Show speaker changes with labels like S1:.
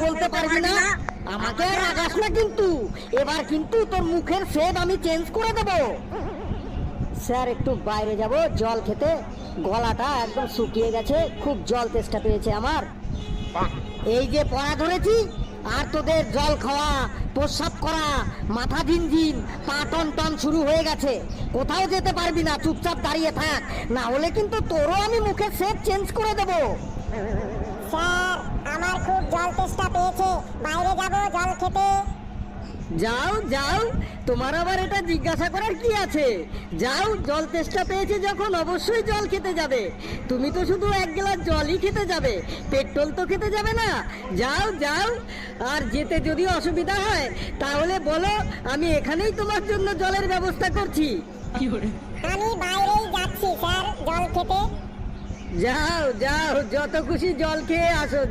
S1: বলতে পারবি না? আমাকে আর রাগাস না কিন্তু, এবার কিন্তু তোর মুখের শেপ আমি চেঞ্জ করে দেব। স্যার একটু বাইরে যাব জল খেতে, গলাটা একদম শুকিয়ে গেছে, খুব জল তেষ্টা পেয়েছে আমার। এই যে পড়া ধরেছি, আর তোদের জল খাওয়া, প্রস্রাব করা, মাথা ঝিনঝিন, পা টন টন শুরু হয়ে গেছে। কোথাও যেতে পারবি না, চুপচাপ দাঁড়িয়ে থাক, না হলে কিন্তু তোরও আমি মুখের শেপ চেঞ্জ করে দেব।
S2: স্যার আমার খুব জল তেষ্টা পেয়েছে, বাইরে যাব জল খেতে।
S1: যাও যাও, তোমার আবার এটা জিজ্ঞাসা করার কি আছে? যাও, জল তেষ্টা পেয়েছে যখন অবশ্যই জল খেতে যাবে। তুমি তো শুধু এক গ্লাস জলই খেতে যাবে, পেট্রোল তো খেতে যাবে না। যাও যাও, আর যেতে যদি অসুবিধা হয় তাহলে বলো, আমি এখানেই তোমার জন্য জলের ব্যবস্থা করছি।
S2: আমি বাইরেই যাচ্ছি স্যার জল খেতে।
S1: যাও যাও, যত খুশি জল খেয়ে আসো।